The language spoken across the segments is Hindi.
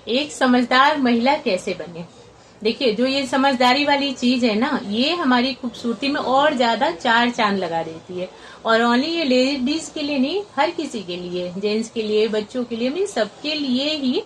एक समझदार महिला कैसे बने। देखिए, जो ये समझदारी वाली चीज है ना, ये हमारी खूबसूरती में और ज्यादा चार चांद लगा देती है। और ओनली ये लेडीज के लिए नहीं, हर किसी के लिए, जेंट्स के लिए, बच्चों के लिए, मीन सबके लिए ही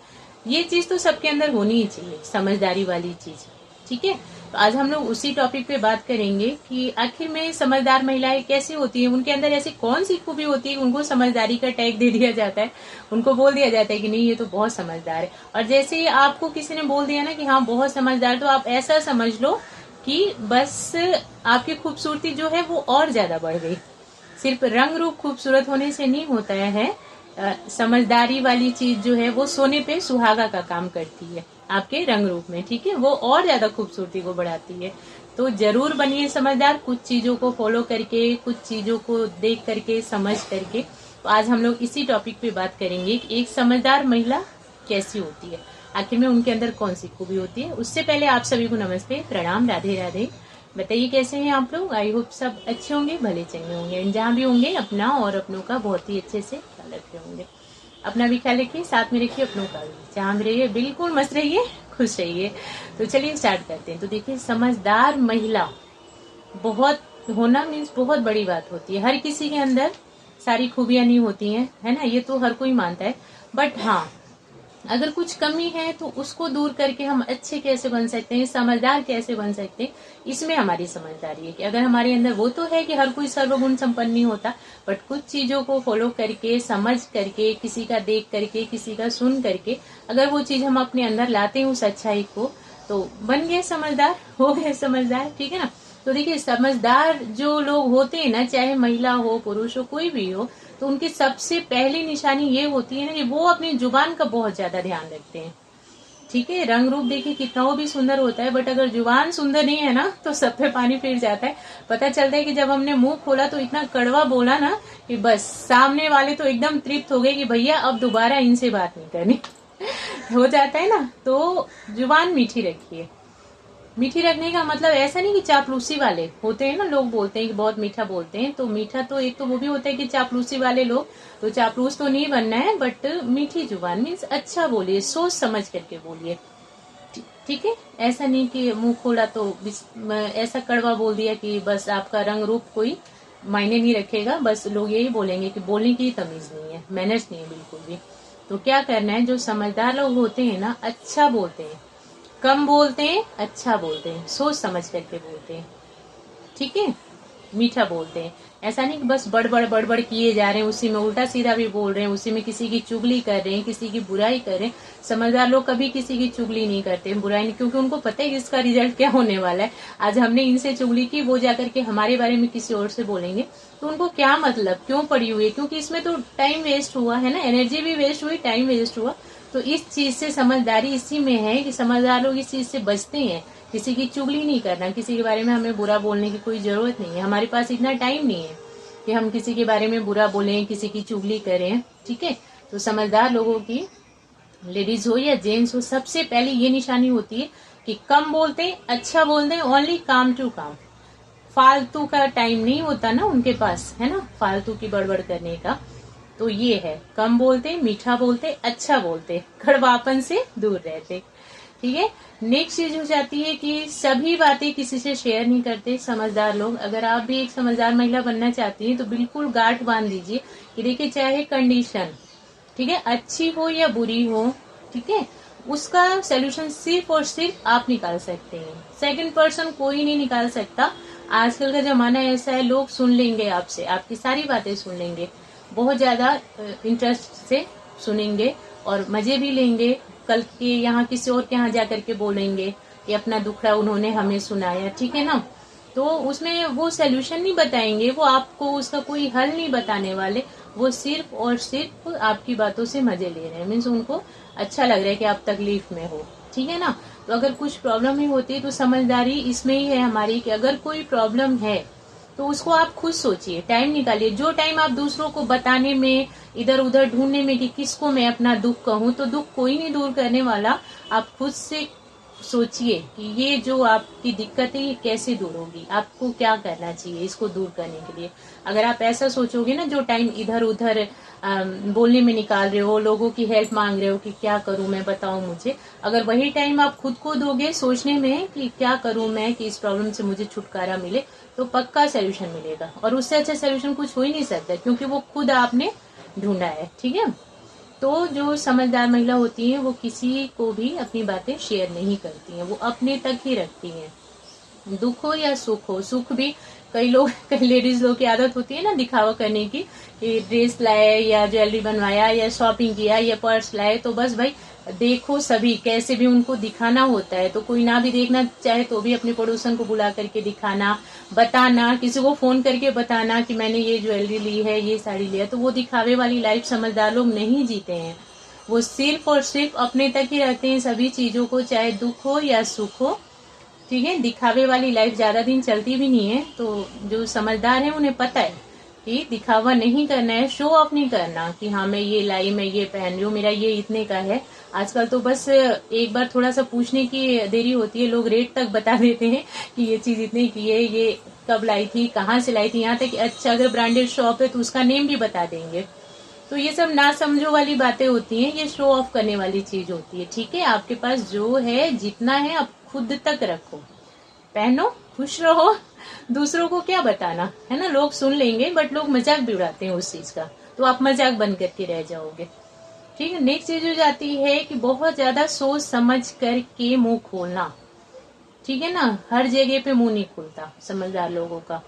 ये चीज तो सबके अंदर होनी ही चाहिए, समझदारी वाली चीज। ठीक है, तो आज हम लोग उसी टॉपिक पे बात करेंगे कि आखिर में समझदार महिलाएं कैसी होती है, उनके अंदर ऐसी कौन सी खूबी होती है, उनको समझदारी का टैग दे दिया जाता है, उनको बोल दिया जाता है कि नहीं ये तो बहुत समझदार है। और जैसे ही आपको किसी ने बोल दिया ना कि हाँ बहुत समझदार, तो आप ऐसा समझ लो कि बस आपकी खूबसूरती जो है वो और ज्यादा बढ़ गई। सिर्फ रंग रूप खूबसूरत होने से नहीं होता है, समझदारी वाली चीज जो है वो सोने पे सुहागा का काम करती है आपके रंग रूप में। ठीक है, वो और ज्यादा खूबसूरती को बढ़ाती है। तो जरूर बनिए समझदार, कुछ चीजों को फॉलो करके, कुछ चीजों को देख करके, समझ करके। तो आज हम लोग इसी टॉपिक पे बात करेंगे कि एक समझदार महिला कैसी होती है, आखिर में उनके अंदर कौन सी खूबी होती है। उससे पहले आप सभी को नमस्ते, प्रणाम, राधे राधे। बताइए कैसे हैं आप लोग। आई होप सब अच्छे होंगे, भले चंगे होंगे, जहाँ भी होंगे अपना और अपनों का बहुत ही अच्छे से ख्याल रखे होंगे। अपना भी ख्याल रखिए, साथ में रखिए अपनों का भी। जहाँ भी रहिए बिल्कुल मस्त रहिए, खुश रहिए। तो चलिए स्टार्ट करते हैं। तो देखिए, समझदार महिला बहुत होना मीन्स बहुत बड़ी बात होती है। हर किसी के अंदर सारी खूबियां नहीं होती हैं, है ना, ये तो हर कोई मानता है। बट हाँ, अगर कुछ कमी है तो उसको दूर करके हम अच्छे कैसे बन सकते हैं, समझदार कैसे बन सकते हैं, इसमें हमारी समझदारी है। कि अगर हमारे अंदर वो तो है कि हर कोई सर्वगुण संपन्न नहीं होता, बट कुछ चीजों को फॉलो करके, समझ करके, किसी का देख करके, किसी का सुन करके, अगर वो चीज हम अपने अंदर लाते हैं उस अच्छाई को, तो बन गए समझदार, हो गए समझदार। ठीक है ना। तो देखिए, समझदार जो लोग होते हैं ना, चाहे महिला हो पुरुष हो कोई भी हो, तो उनकी सबसे पहली निशानी ये होती है ना कि वो अपनी जुबान का बहुत ज्यादा ध्यान रखते हैं। ठीक है, रंग रूप देखिए कितना वो भी सुंदर होता है, बट अगर जुबान सुंदर नहीं है ना तो सब पे पानी फिर जाता है। पता चलता है कि जब हमने मुंह खोला तो इतना कड़वा बोला ना कि बस सामने वाले तो एकदम तृप्त हो गए कि भैया अब दोबारा इनसे बात नहीं करनी। हो जाता है ना। तो जुबान मीठी रखिए। मीठी रखने का मतलब ऐसा नहीं कि चापलूसी वाले होते हैं ना, लोग बोलते हैं कि बहुत मीठा बोलते हैं, तो मीठा तो एक तो वो भी होता है कि चापलूसी वाले लोग, तो चापलूस तो नहीं बनना है, बट मीठी जुबान मीन्स अच्छा बोलिए, सोच समझ करके बोलिए। ठीक है, ऐसा नहीं कि मुंह खोला तो ऐसा कड़वा बोल दिया कि बस आपका रंग रूप कोई मायने नहीं रखेगा, बस लोग यही बोलेंगे कि बोलने की तमीज नहीं है, मैनर्स नहीं है बिल्कुल भी। तो क्या करना है, जो समझदार लोग होते हैं ना, अच्छा बोलते हैं, कम बोलते हैं, अच्छा बोलते हैं, सोच समझ करके बोलते हैं। ठीक है, मीठा बोलते हैं। ऐसा नहीं कि बस बड़बड़ बड़बड़ किए जा रहे हैं, उसी में उल्टा सीधा भी बोल रहे हैं, उसी में किसी की चुगली कर रहे हैं, किसी की बुराई कर रहे हैं। समझदार लोग कभी किसी की चुगली नहीं करते, बुराई नहीं, क्योंकि उनको पता है कि इसका रिजल्ट क्या होने वाला है। आज हमने इनसे चुगली की, वो जाकर के हमारे बारे में किसी और से बोलेंगे, तो उनको क्या मतलब, क्यों पड़ी हुई है, क्योंकि इसमें तो टाइम वेस्ट हुआ है ना, एनर्जी भी वेस्ट हुई, टाइम वेस्ट हुआ। तो इस चीज से समझदारी इसी में है कि समझदार लोग इस चीज से बचते हैं। किसी की चुगली नहीं करना, किसी के बारे में हमें बुरा बोलने की कोई जरूरत नहीं है, हमारे पास इतना टाइम नहीं है कि हम किसी के बारे में बुरा बोलें, किसी की चुगली करें। ठीक है, तो समझदार लोगों की, लेडीज हो या जेंट्स हो, सबसे पहले ये निशानी होती है कि कम बोलते हैं, अच्छा बोलते हैं, ओनली काम टू काम। फालतू का टाइम नहीं होता ना उनके पास, है ना, फालतू की बड़बड़ करने का। तो ये है, कम बोलते, मीठा बोलते, अच्छा बोलते, कड़वापन से दूर रहते। ठीक है, नेक्स्ट चीज हो जाती है कि सभी बातें किसी से शेयर नहीं करते समझदार लोग। अगर आप भी एक समझदार महिला बनना चाहती हैं तो बिल्कुल गांठ बांध दीजिए कि देखिए, चाहे कंडीशन, ठीक है, अच्छी हो या बुरी हो, ठीक है, उसका सोल्यूशन सिर्फ और सिर्फ आप निकाल सकते हैं, सेकंड पर्सन कोई नहीं निकाल सकता। आजकल का जमाना ऐसा है, लोग सुन लेंगे आपसे, आपकी सारी बातें सुन लेंगे, बहुत ज्यादा इंटरेस्ट से सुनेंगे और मजे भी लेंगे। कल के यहाँ किसी और के यहाँ जाकर के बोलेंगे कि अपना दुखड़ा उन्होंने हमें सुनाया। ठीक है ना, तो उसमें वो सोल्यूशन नहीं बताएंगे, वो आपको उसका कोई हल नहीं बताने वाले, वो सिर्फ और सिर्फ आपकी बातों से मजे ले रहे हैं। मीन्स उनको अच्छा लग रहा है कि आप तकलीफ में हो। ठीक है ना, तो अगर कुछ प्रॉब्लम ही होती है तो समझदारी इसमें ही है हमारी कि अगर कोई प्रॉब्लम है तो उसको आप खुद सोचिए, टाइम निकालिए। जो टाइम आप दूसरों को बताने में, इधर उधर ढूंढने में कि किसको मैं अपना दुख कहूँ, तो दुख कोई नहीं दूर करने वाला, आप खुद से सोचिए कि ये जो आपकी दिक्कत है ये कैसे दूर होगी, आपको क्या करना चाहिए इसको दूर करने के लिए। अगर आप ऐसा सोचोगे ना, जो टाइम इधर उधर बोलने में निकाल रहे हो, लोगों की हेल्प मांग रहे हो कि क्या करूं मैं, बताओ मुझे, अगर वही टाइम आप खुद को दोगे सोचने में कि क्या करूं मैं कि इस प्रॉब्लम से मुझे छुटकारा मिले, तो पक्का सोल्यूशन मिलेगा। और उससे अच्छा सोल्यूशन कुछ हो ही नहीं सकता, क्योंकि वो खुद आपने ढूंढा है। ठीक है, तो जो समझदार महिला होती है वो किसी को भी अपनी बातें शेयर नहीं करती हैं, वो अपने तक ही रखती हैं। दुख हो या सुख हो, सुख भी कई लेडीज लोग की आदत होती है ना दिखावा करने की, कि ड्रेस लाए या ज्वेलरी बनवाया या शॉपिंग किया या पर्स लाए, तो बस भाई देखो सभी कैसे भी उनको दिखाना होता है। तो कोई ना भी देखना चाहे तो भी अपने पड़ोसन को बुला करके दिखाना, बताना, किसी को फोन करके बताना कि मैंने ये ज्वेलरी ली है, ये साड़ी लिया। तो वो दिखावे वाली लाइफ समझदार लोग नहीं जीते हैं, वो सिर्फ और सिर्फ अपने तक ही रहते हैं सभी चीजों को, चाहे दुख हो या सुख हो। ठीक है, दिखावे वाली लाइफ ज्यादा दिन चलती भी नहीं है। तो जो समझदार है उन्हें पता है कि दिखावा नहीं करना है, शो ऑफ नहीं करना कि हाँ मैं ये लाई, मैं ये पहन रही हूँ, मेरा ये इतने का है। आजकल तो बस एक बार थोड़ा सा पूछने की देरी होती है, लोग रेट तक बता देते हैं कि ये चीज इतने की है, ये कब लाई थी, कहाँ से लाई थी, यहाँ तक अच्छा अगर ब्रांडेड शॉप है तो उसका नेम भी बता देंगे। तो ये सब ना समझो वाली बातें होती हैं, ये शो ऑफ करने वाली चीज होती है। ठीक है, आपके पास जो है जितना है आप खुद तक रखो, पहनो, खुश रहो, दूसरों को क्या बताना है ना, लोग सुन लेंगे बट लोग मजाक भी उड़ाते हैं उस चीज का, तो आप मजाक बन करके रह जाओगे। ठीक है, नेक्स्ट चीज हो जाती है कि बहुत ज्यादा सोच समझ करके मुंह खोलना। ठीक है ना, हर जगह पे मुंह नहीं खुलता समझदार लोगों का।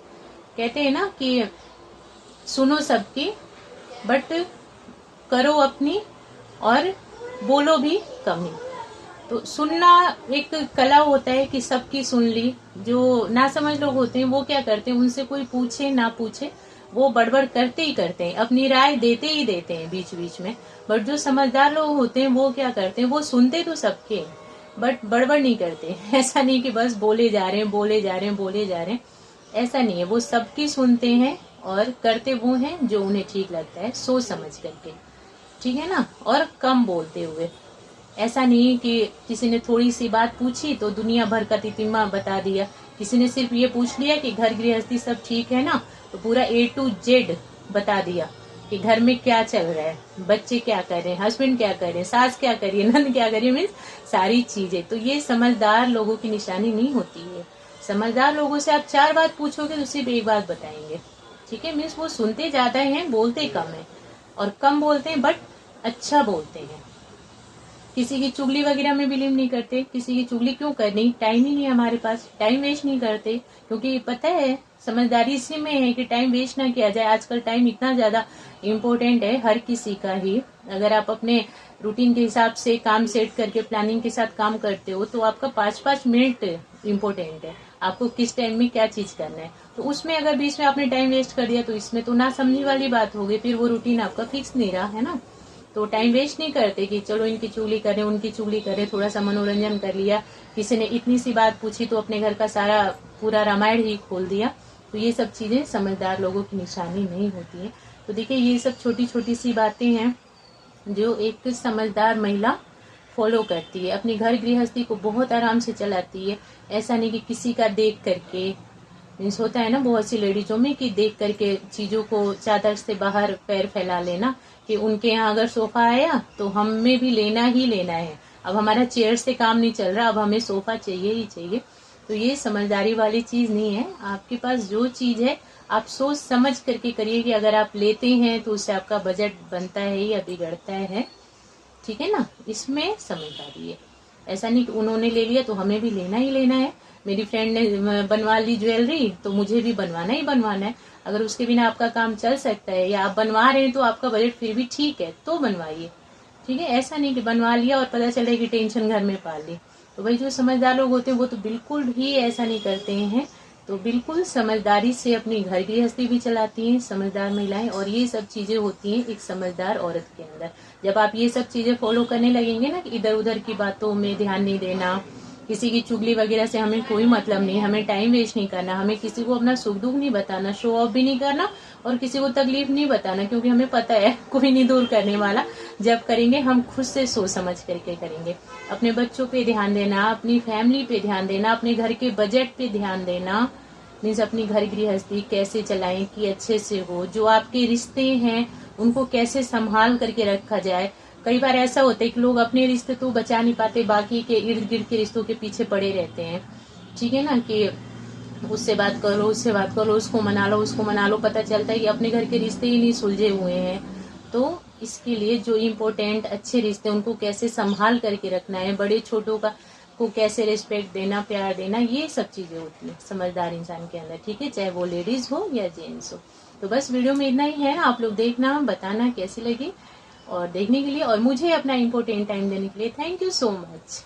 कहते हैं ना कि सुनो सबकी बट करो अपनी, और बोलो भी कम ही। तो सुनना एक कला होता है कि सबकी सुन ली। जो ना समझ लोग होते हैं वो क्या करते हैं, उनसे कोई पूछे ना पूछे वो बड़बड़ करते ही करते हैं, अपनी राय देते ही देते हैं बीच बीच में। बट जो समझदार लोग होते हैं वो क्या करते हैं, वो सुनते तो सबके बट बड़बड़ नहीं करते। ऐसा नहीं कि बस बोले जा रहे हैं बोले जा रहे हैं बोले जा रहे हैं, ऐसा नहीं है। वो सबकी सुनते हैं और करते वो हैं जो उन्हें ठीक लगता है, सोच समझ करके। ठीक है ना, और कम बोलते हुए। ऐसा नहीं कि किसी ने थोड़ी सी बात पूछी तो दुनिया भर का तितिमा बता दिया, किसी ने सिर्फ ये पूछ लिया कि घर गृहस्थी सब ठीक है ना, तो पूरा A to Z बता दिया कि घर में क्या चल रहा है, बच्चे क्या कर रहे हैं, हस्बैंड क्या कर रहे हैं, सास क्या कर रही है, नंद क्या कर रही है, मीन्स सारी चीजें। तो ये समझदार लोगों की निशानी नहीं होती है। समझदार लोगों से आप 4 बात पूछोगे तो सिर्फ एक बात बताएंगे। ठीक है, मीन्स वो सुनते ज्यादा हैं, बोलते कम है, और कम बोलते हैं बट अच्छा बोलते हैं। किसी की चुगली वगैरह में बिलीव नहीं करते। किसी की चुगली क्यों करनी, टाइम ही नहीं है हमारे पास, टाइम वेस्ट नहीं करते। क्योंकि पता है समझदारी इसी में है कि टाइम वेस्ट ना किया जाए। आजकल टाइम इतना ज्यादा इम्पोर्टेंट है हर किसी का ही। अगर आप अपने रूटीन के हिसाब से काम सेट करके प्लानिंग के साथ काम करते हो तो आपका 5-5 मिनट इम्पोर्टेंट है, आपको किस टाइम में क्या चीज करना है। तो उसमें अगर बीच में आपने टाइम वेस्ट कर दिया तो इसमें तो ना समझी वाली बात होगी, फिर वो रूटीन आपका फिक्स नहीं रहा है ना। तो टाइम वेस्ट नहीं करते कि चलो इनकी चुगली करें उनकी चुगली करें, थोड़ा सा मनोरंजन कर लिया, किसी ने इतनी सी बात पूछी तो अपने घर का सारा पूरा रामायण ही खोल दिया। तो ये सब चीजें समझदार लोगों की निशानी नहीं होती है। तो देखिए ये सब छोटी छोटी सी बातें हैं जो एक समझदार महिला फॉलो करती है, अपनी घर गृहस्थी को बहुत आराम से चलाती है। ऐसा नहीं कि किसी का देख करके, मीन्स होता है ना बहुत सी लेडीजों में कि देख करके चीजों को चादर से बाहर पैर फैला लेना, कि उनके यहाँ अगर सोफा आया तो हमें भी लेना ही लेना है, अब हमारा चेयर से काम नहीं चल रहा, अब हमें सोफा चाहिए ही चाहिए। तो ये समझदारी वाली चीज नहीं है। आपके पास जो चीज है आप सोच समझ करके करिए कि अगर आप लेते हैं तो उससे आपका बजट बनता है या बिगड़ता है। ठीक है ना, इसमें समझदारी है। ऐसा नहीं कि उन्होंने ले लिया तो हमें भी लेना ही लेना है, मेरी फ्रेंड ने बनवा ली ज्वेलरी तो मुझे भी बनवाना ही बनवाना है। अगर उसके बिना आपका काम चल सकता है या आप बनवा रहे हैं तो आपका बजट फिर भी ठीक है तो बनवाइए। ठीक है, ऐसा नहीं कि बनवा लिया और पता चले कि टेंशन घर में पाल ली। तो भाई जो समझदार लोग होते हैं वो तो बिल्कुल भी ऐसा नहीं करते हैं। तो बिल्कुल समझदारी से अपनी घर गृहस्थी भी चलाती हैं समझदार महिलाएं, और ये सब चीजें होती हैं एक समझदार औरत के अंदर। जब आप ये सब चीजें फॉलो करने लगेंगे ना कि इधर उधर की बातों में ध्यान नहीं देना, किसी की चुगली वगैरह से हमें कोई मतलब नहीं, हमें टाइम वेस्ट नहीं करना, हमें किसी को अपना सुख दुख नहीं बताना, शो ऑफ भी नहीं करना और किसी को तकलीफ नहीं बताना, क्योंकि हमें पता है कोई नहीं दूर करने वाला। जब करेंगे हम खुद से सोच समझ करके करेंगे। अपने बच्चों पे ध्यान देना, अपनी फैमिली पे ध्यान देना, अपने घर के बजट पे ध्यान देना, मीन्स अपनी घर गृहस्थी कैसे चलाएं कि अच्छे से हो, जो आपके रिश्ते हैं उनको कैसे संभाल करके रखा जाए। कई बार ऐसा होता है कि लोग अपने रिश्ते तो बचा नहीं पाते, बाकी के इर्द गिर्द के रिश्तों के पीछे पड़े रहते हैं, ठीक है ना, कि उससे बात करो, उससे बात करो, उसको मना लो, उसको मना लो, पता चलता है कि अपने घर के रिश्ते ही नहीं सुलझे हुए हैं। तो इसके लिए जो इम्पोर्टेंट अच्छे रिश्ते उनको कैसे संभाल करके रखना है, बड़े छोटों का को कैसे रिस्पेक्ट देना, प्यार देना, ये सब चीजें होती है समझदार इंसान के अंदर, ठीक है, चाहे वो लेडीज हो या जेंट्स हो। तो बस वीडियो में इतना ही है, आप लोग देखना, बताना कैसी लगी और देखने के लिए, और मुझे अपना इम्पोर्टेंट टाइम देने के लिए थैंक यू सो मच।